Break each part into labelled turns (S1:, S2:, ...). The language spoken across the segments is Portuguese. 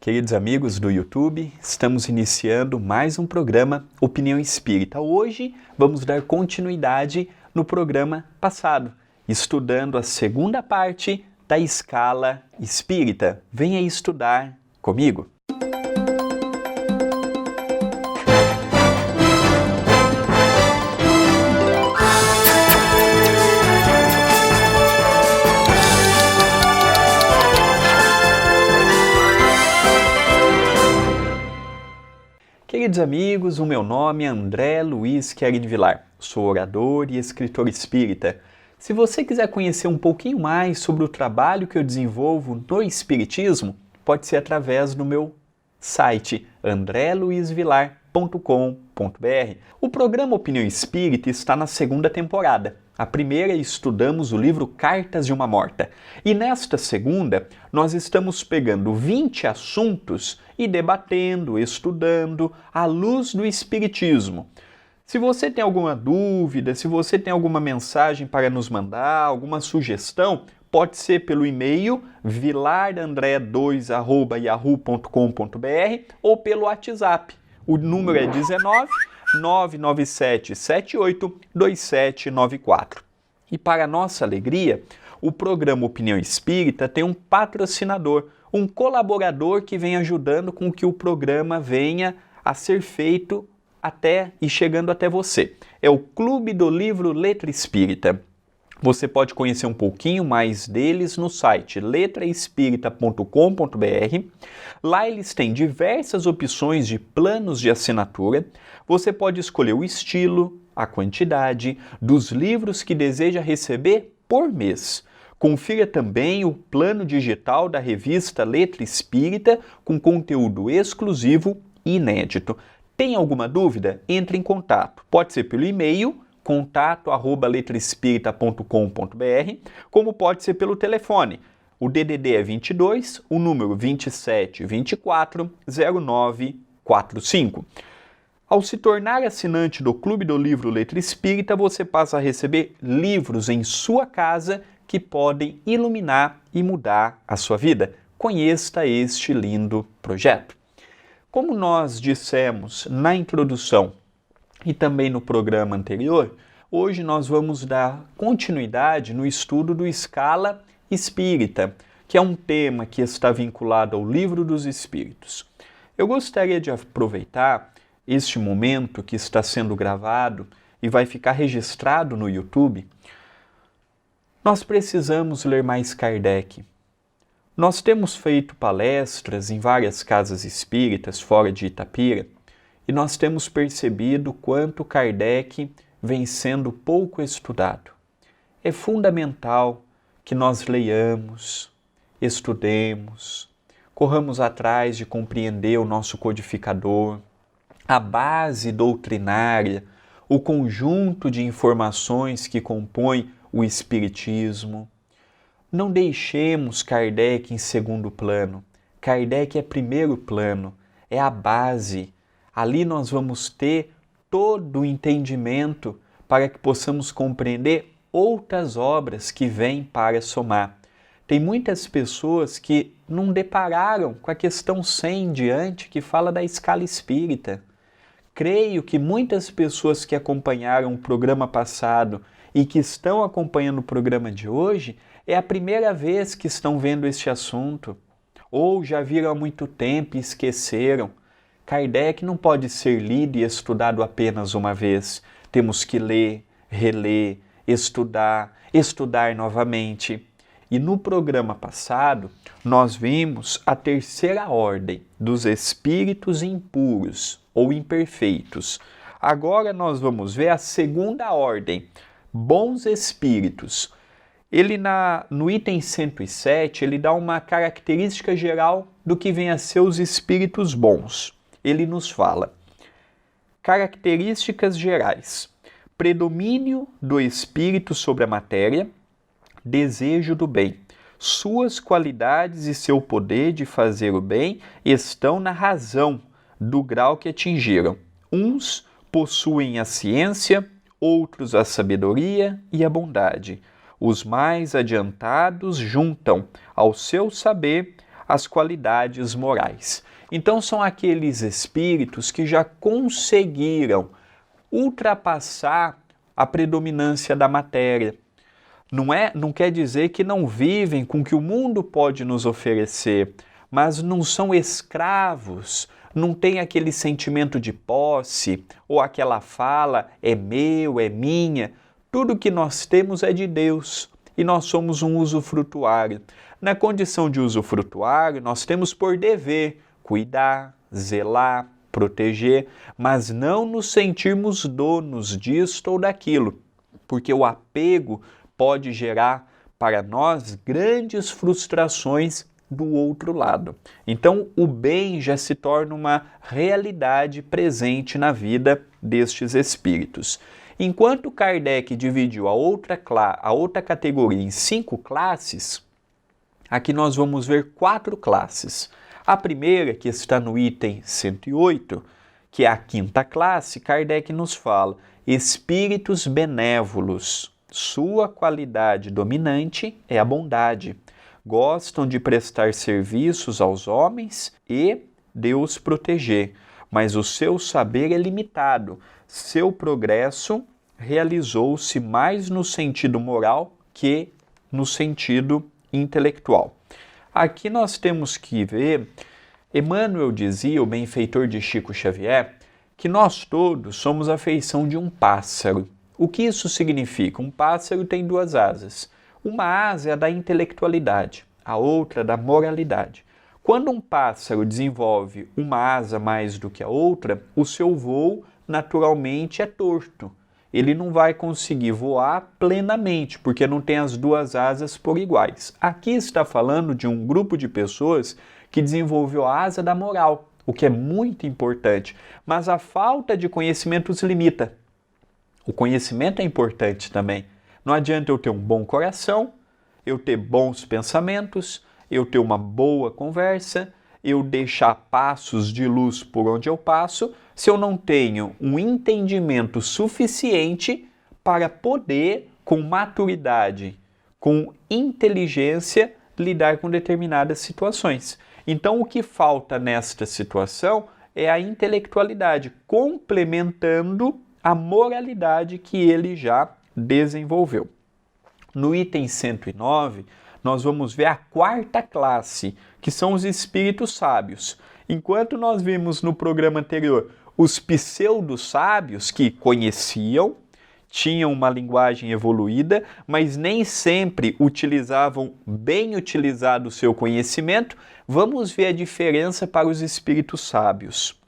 S1: Queridos amigos do YouTube, estamos iniciando mais um programa Opinião Espírita. Hoje vamos dar continuidade no programa passado, estudando a segunda parte da escala espírita. Venha estudar comigo. Queridos amigos, o meu nome é André Luiz Querini Vilar, sou orador e escritor espírita. Se você quiser conhecer um pouquinho mais sobre o trabalho que eu desenvolvo no Espiritismo, pode ser através do meu site andreluizvilar.com.br. O programa Opinião Espírita está na segunda temporada. A primeira estudamos o livro Cartas de uma Morta. E nesta segunda, nós estamos pegando 20 assuntos e debatendo, estudando à luz do Espiritismo. Se você tem alguma dúvida, se você tem alguma mensagem para nos mandar, alguma sugestão, pode ser pelo e-mail vilarandré2@yahoo.com.br ou pelo WhatsApp. O número é 19-99778-2794. E para nossa alegria, o programa Opinião Espírita tem um patrocinador, um colaborador que vem ajudando com que o programa venha a ser feito até e chegando até você. É o Clube do Livro Letra Espírita. Você pode conhecer um pouquinho mais deles no site letraespírita.com.br. Lá eles têm diversas opções de planos de assinatura. Você pode escolher o estilo, a quantidade dos livros que deseja receber por mês. Confira também o plano digital da revista Letra Espírita com conteúdo exclusivo e inédito. Tem alguma dúvida? Entre em contato. Pode ser pelo e-mail contato@letraespírita.com.br, como pode ser pelo telefone. O DDD é 22, o número 2724-0945. Ao se tornar assinante do Clube do Livro Letra Espírita, você passa a receber livros em sua casa que podem iluminar e mudar a sua vida. Conheça este lindo projeto. Como nós dissemos na introdução e também no programa anterior, hoje nós vamos dar continuidade no estudo do Escala Espírita, que é um tema que está vinculado ao Livro dos Espíritos. Eu gostaria de aproveitar este momento que está sendo gravado e vai ficar registrado no YouTube. Nós precisamos ler mais Kardec. Nós temos feito palestras em várias casas espíritas fora de Itapira, e nós temos percebido quanto Kardec vem sendo pouco estudado. É fundamental que nós leiamos, estudemos, corramos atrás de compreender o nosso codificador, a base doutrinária, o conjunto de informações que compõe o Espiritismo. Não deixemos Kardec em segundo plano. Kardec é primeiro plano, é a base. Ali nós vamos ter todo o entendimento para que possamos compreender outras obras que vêm para somar. Tem muitas pessoas que não depararam com a questão 100 em diante, que fala da escala espírita. Creio que muitas pessoas que acompanharam o programa passado e que estão acompanhando o programa de hoje, é a primeira vez que estão vendo este assunto, ou já viram há muito tempo e esqueceram. Kardec não pode ser lido e estudado apenas uma vez. Temos que ler, reler, estudar novamente. E no programa passado, nós vimos a terceira ordem dos espíritos impuros ou imperfeitos. Agora nós vamos ver a segunda ordem, bons espíritos. Ele no item 107, ele dá uma característica geral do que vem a ser os espíritos bons. Ele nos fala: características gerais, predomínio do espírito sobre a matéria, desejo do bem. Suas qualidades e seu poder de fazer o bem estão na razão do grau que atingiram. Uns possuem a ciência, outros a sabedoria e a bondade. Os mais adiantados juntam ao seu saber as qualidades morais. Então são aqueles espíritos que já conseguiram ultrapassar a predominância da matéria. Não quer dizer que não vivem com o que o mundo pode nos oferecer, mas não são escravos, não tem aquele sentimento de posse, ou aquela fala, é meu, é minha. Tudo que nós temos é de Deus e nós somos um usufrutuário. Na condição de usufrutuário, nós temos por dever cuidar, zelar, proteger, mas não nos sentirmos donos disto ou daquilo, porque o apego pode gerar para nós grandes frustrações do outro lado. Então, o bem já se torna uma realidade presente na vida destes espíritos. Enquanto Kardec dividiu a outra categoria em 5 classes, aqui nós vamos ver 4 classes. A primeira, que está no item 108, que é a 5ª classe, Kardec nos fala: espíritos benévolos. Sua qualidade dominante é a bondade. Gostam de prestar serviços aos homens e de os proteger, mas o seu saber é limitado. Seu progresso realizou-se mais no sentido moral que no sentido intelectual. Aqui nós temos que ver, Emmanuel dizia, o benfeitor de Chico Xavier, que nós todos somos a feição de um pássaro. O que isso significa? Um pássaro tem 2 asas. Uma asa é a da intelectualidade, a outra da moralidade. Quando um pássaro desenvolve uma asa mais do que a outra, o seu voo naturalmente é torto. Ele não vai conseguir voar plenamente, porque não tem as 2 asas por iguais. Aqui está falando de um grupo de pessoas que desenvolveu a asa da moral, o que é muito importante, mas a falta de conhecimento os limita. O conhecimento é importante também. Não adianta eu ter um bom coração, eu ter bons pensamentos, eu ter uma boa conversa, eu deixar passos de luz por onde eu passo, se eu não tenho um entendimento suficiente para poder, com maturidade, com inteligência, lidar com determinadas situações. Então, o que falta nesta situação é a intelectualidade, complementando a moralidade que ele já desenvolveu. No item 109, nós vamos ver a 4ª classe, que são os espíritos sábios. Enquanto nós vimos no programa anterior os pseudo-sábios que conheciam, tinham uma linguagem evoluída, mas nem sempre utilizavam bem utilizado o seu conhecimento, vamos ver a diferença para os espíritos sábios.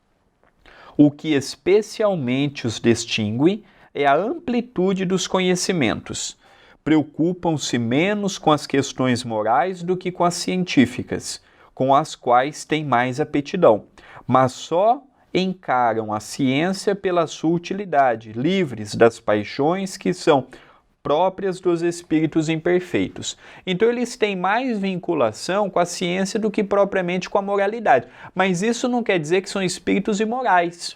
S1: O que especialmente os distingue é a amplitude dos conhecimentos. Preocupam-se menos com as questões morais do que com as científicas, com as quais têm mais aptidão, mas só encaram a ciência pela sua utilidade, livres das paixões que são próprias dos espíritos imperfeitos. Então eles têm mais vinculação com a ciência do que propriamente com a moralidade. Mas isso não quer dizer que são espíritos imorais,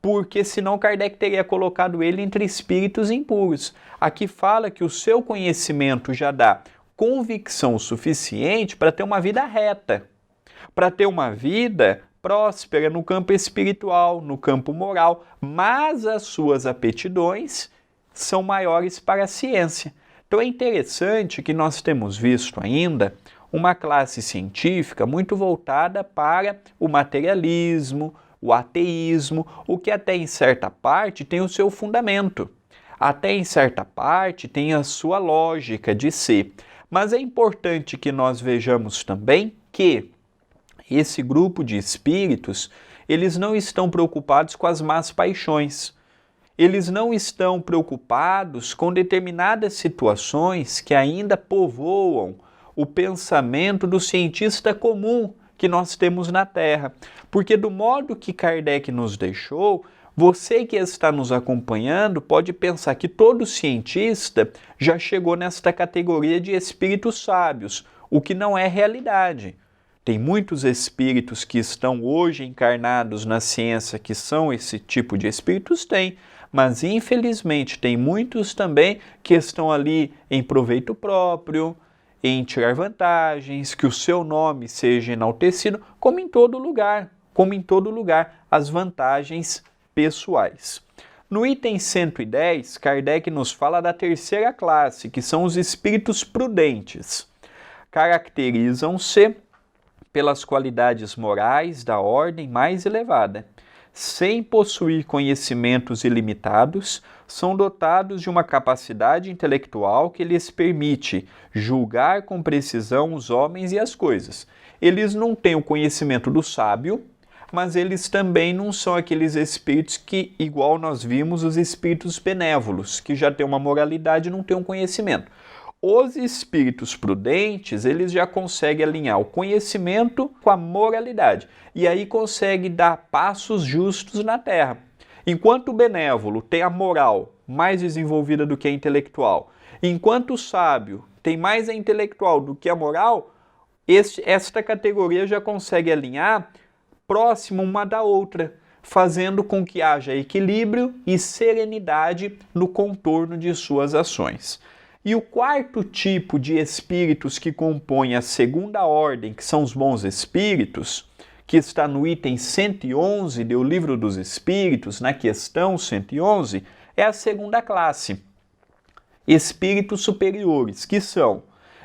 S1: porque senão Kardec teria colocado ele entre espíritos impuros. Aqui fala que o seu conhecimento já dá convicção suficiente para ter uma vida reta, para ter uma vida próspera no campo espiritual, no campo moral, mas as suas aptidões são maiores para a ciência. Então é interessante que nós temos visto ainda uma classe científica muito voltada para o materialismo, o ateísmo, o que até em certa parte tem o seu fundamento, até em certa parte tem a sua lógica de ser. Mas é importante que nós vejamos também que esse grupo de espíritos, eles não estão preocupados com as más paixões. Eles não estão preocupados com determinadas situações que ainda povoam o pensamento do cientista comum que nós temos na Terra. Porque do modo que Kardec nos deixou, você que está nos acompanhando pode pensar que todo cientista já chegou nesta categoria de espíritos sábios, o que não é realidade. Tem muitos espíritos que estão hoje encarnados na ciência que são esse tipo de espíritos? Tem, mas infelizmente tem muitos também que estão ali em proveito próprio, em tirar vantagens, que o seu nome seja enaltecido, como em todo lugar, as vantagens pessoais. No item 110, Kardec nos fala da terceira classe, que são os espíritos prudentes. Caracterizam-se pelas qualidades morais da ordem mais elevada. Sem possuir conhecimentos ilimitados, são dotados de uma capacidade intelectual que lhes permite julgar com precisão os homens e as coisas. Eles não têm o conhecimento do sábio, mas eles também não são aqueles espíritos que, igual nós vimos, os espíritos benévolos, que já têm uma moralidade e não têm um conhecimento. Os espíritos prudentes, eles já conseguem alinhar o conhecimento com a moralidade. E aí consegue dar passos justos na Terra. Enquanto o benévolo tem a moral mais desenvolvida do que a intelectual, enquanto o sábio tem mais a intelectual do que a moral, esta categoria já consegue alinhar próximo uma da outra, fazendo com que haja equilíbrio e serenidade no contorno de suas ações. E o quarto tipo de espíritos que compõem a segunda ordem, que são os bons espíritos, que está no item 111 do Livro dos Espíritos, na questão 111, é a segunda classe. Espíritos superiores, que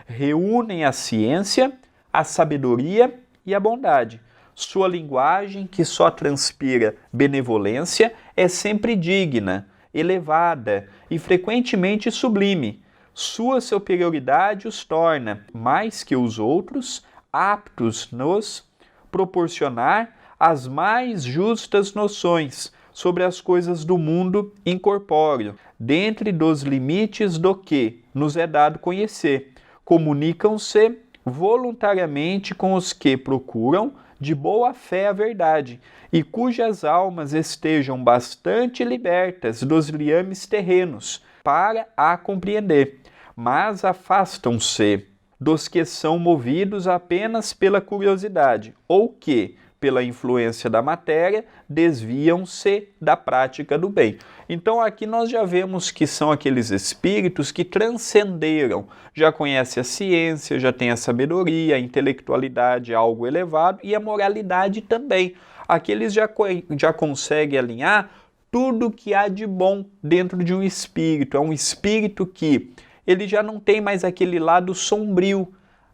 S1: reúnem a ciência, a sabedoria e a bondade. Sua linguagem, que só transpira benevolência, é sempre digna, elevada e frequentemente sublime. Sua superioridade os torna, mais que os outros, aptos nos proporcionar as mais justas noções sobre as coisas do mundo incorpóreo, dentre dos limites do que nos é dado conhecer. Comunicam-se voluntariamente com os que procuram de boa fé a verdade, e cujas almas estejam bastante libertas dos liames terrenos para a compreender, mas afastam-se dos que são movidos apenas pela curiosidade, ou que, pela influência da matéria, desviam-se da prática do bem. Então aqui nós já vemos que são aqueles espíritos que transcenderam, já conhecem a ciência, já têm a sabedoria, a intelectualidade, algo elevado, e a moralidade também. Aqui eles já conseguem alinhar tudo que há de bom dentro de um espírito. É um espírito que ele já não tem mais aquele lado sombrio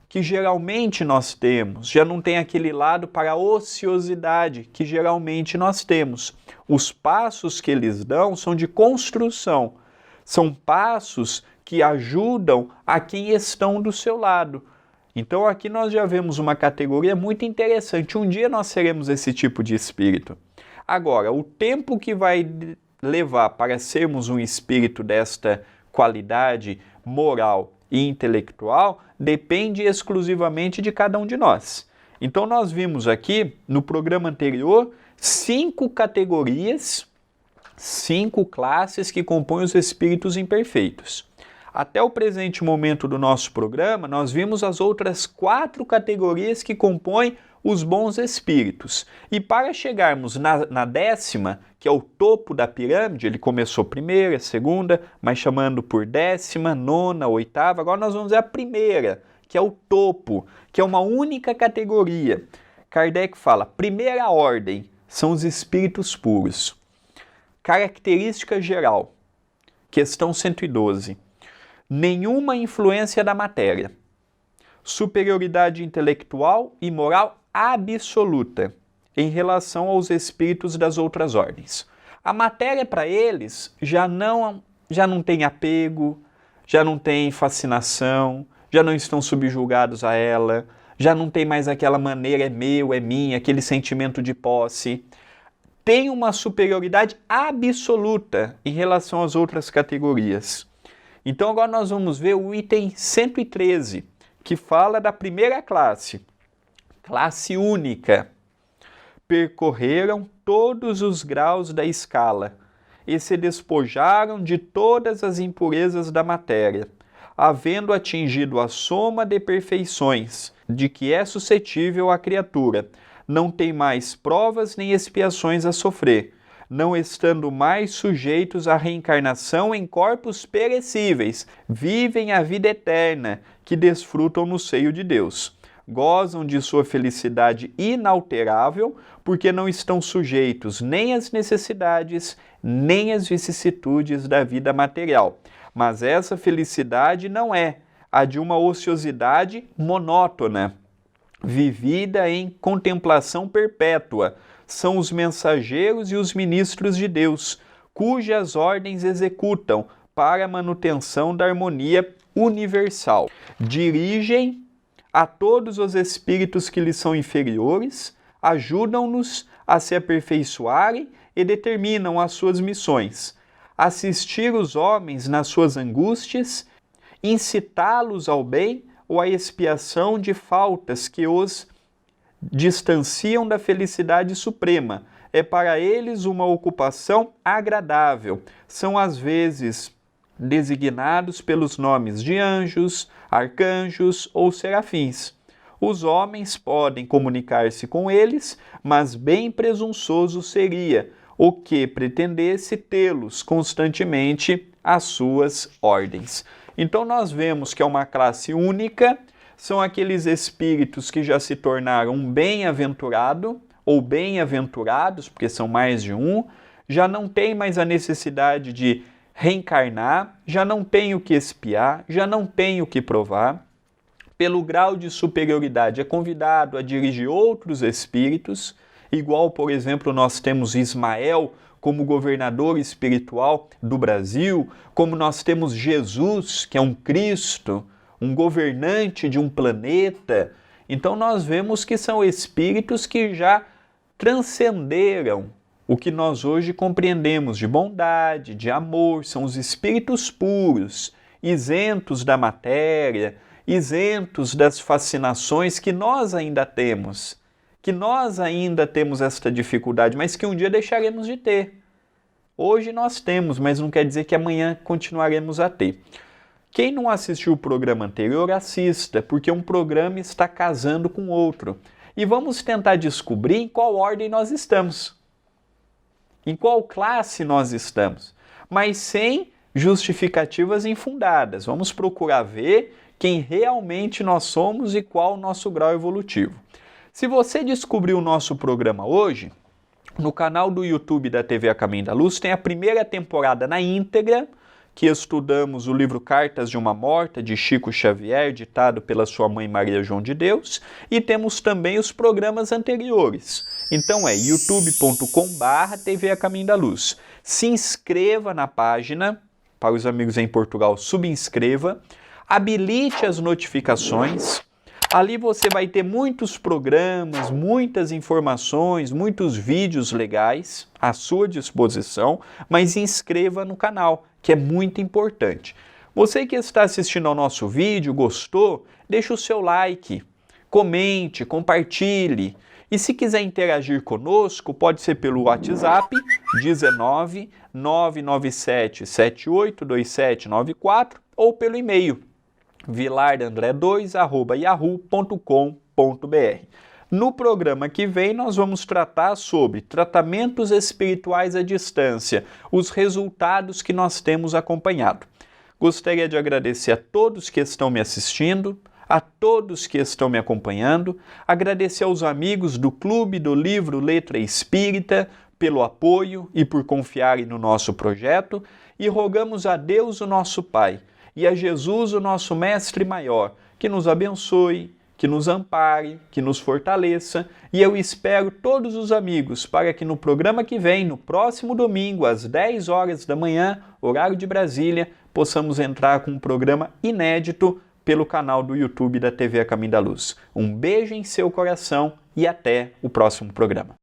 S1: que geralmente nós temos, já não tem aquele lado para a ociosidade que geralmente nós temos. Os passos que eles dão são de construção, são passos que ajudam a quem estão do seu lado. Então aqui nós já vemos uma categoria muito interessante. Um dia nós seremos esse tipo de espírito. Agora, o tempo que vai levar para sermos um espírito desta qualidade moral e intelectual depende exclusivamente de cada um de nós. Então nós vimos aqui no programa anterior 5 categorias, 5 classes que compõem os espíritos imperfeitos. Até o presente momento do nosso programa, nós vimos as outras 4 categorias que compõem os bons espíritos. E para chegarmos na 10ª, que é o topo da pirâmide, ele começou primeira, segunda, mas chamando por 10ª, 9ª, 8ª, agora nós vamos ver a primeira, que é o topo, que é uma única categoria. Kardec fala, primeira ordem, são os espíritos puros. Característica geral, questão 112. Nenhuma influência da matéria. Superioridade intelectual e moral absoluta em relação aos espíritos das outras ordens. A matéria para eles já não tem apego, já não tem fascinação, já não estão subjugados a ela, já não tem mais aquela maneira é meu, é minha, aquele sentimento de posse. Tem uma superioridade absoluta em relação às outras categorias. Então agora nós vamos ver o item 113, que fala da primeira classe, classe única. Percorreram todos os graus da escala e se despojaram de todas as impurezas da matéria, havendo atingido a soma de perfeições de que é suscetível a criatura. Não tem mais provas nem expiações a sofrer. não estando mais sujeitos à reencarnação em corpos perecíveis, vivem a vida eterna, que desfrutam no seio de Deus. Gozam de sua felicidade inalterável, porque não estão sujeitos nem às necessidades, nem às vicissitudes da vida material. Mas essa felicidade não é a de uma ociosidade monótona, vivida em contemplação perpétua. São os mensageiros e os ministros de Deus, cujas ordens executam para a manutenção da harmonia universal. Dirigem a todos os espíritos que lhes são inferiores, ajudam-nos a se aperfeiçoarem e determinam as suas missões. Assistir os homens nas suas angústias, incitá-los ao bem ou à expiação de faltas que os distanciam da felicidade suprema. É para eles uma ocupação agradável. São às vezes designados pelos nomes de anjos, arcanjos ou serafins. Os homens podem comunicar-se com eles, mas bem presunçoso seria o que pretendesse tê-los constantemente às suas ordens. Então nós vemos que é uma classe única, são aqueles espíritos que já se tornaram bem-aventurado ou bem-aventurados, porque são mais de um, já não tem mais a necessidade de reencarnar, já não tem o que expiar, já não tem o que provar. Pelo grau de superioridade é convidado a dirigir outros espíritos, igual, por exemplo, nós temos Ismael como governador espiritual do Brasil, como nós temos Jesus, que é um Cristo, um governante de um planeta. Então nós vemos que são espíritos que já transcenderam o que nós hoje compreendemos de bondade, de amor. São os espíritos puros, isentos da matéria, isentos das fascinações que nós ainda temos. Que nós ainda temos esta dificuldade, mas que um dia deixaremos de ter. Hoje nós temos, mas não quer dizer que amanhã continuaremos a ter. Quem não assistiu o programa anterior, assista, porque um programa está casando com outro. E vamos tentar descobrir em qual ordem nós estamos. Em qual classe nós estamos. Mas sem justificativas infundadas. Vamos procurar ver quem realmente nós somos e qual o nosso grau evolutivo. Se você descobriu o nosso programa hoje, no canal do YouTube da TV A Caminho da Luz tem a primeira temporada na íntegra, que estudamos o livro Cartas de uma Morta, de Chico Xavier, ditado pela sua mãe Maria João de Deus, e temos também os programas anteriores. Então é youtube.com/TV A Caminho da Luz. Se inscreva na página, para os amigos em Portugal, subscreva, habilite as notificações. Ali você vai ter muitos programas, muitas informações, muitos vídeos legais à sua disposição, mas inscreva no canal, que é muito importante. Você que está assistindo ao nosso vídeo, gostou? Deixe o seu like, comente, compartilhe. E se quiser interagir conosco, pode ser pelo WhatsApp 19 997 782794 ou pelo e-mail vilardandré2@yahoo.com.br. No programa que vem, nós vamos tratar sobre tratamentos espirituais à distância, os resultados que nós temos acompanhado. Gostaria de agradecer a todos que estão me assistindo, a todos que estão me acompanhando, agradecer aos amigos do Clube do Livro Letra Espírita pelo apoio e por confiarem no nosso projeto, e rogamos a Deus, o nosso Pai, e a Jesus, o nosso Mestre Maior, que nos abençoe, que nos ampare, que nos fortaleça, e eu espero todos os amigos para que no programa que vem, no próximo domingo, às 10 horas da manhã, horário de Brasília, possamos entrar com um programa inédito pelo canal do YouTube da TV A Caminho da Luz. Um beijo em seu coração e até o próximo programa.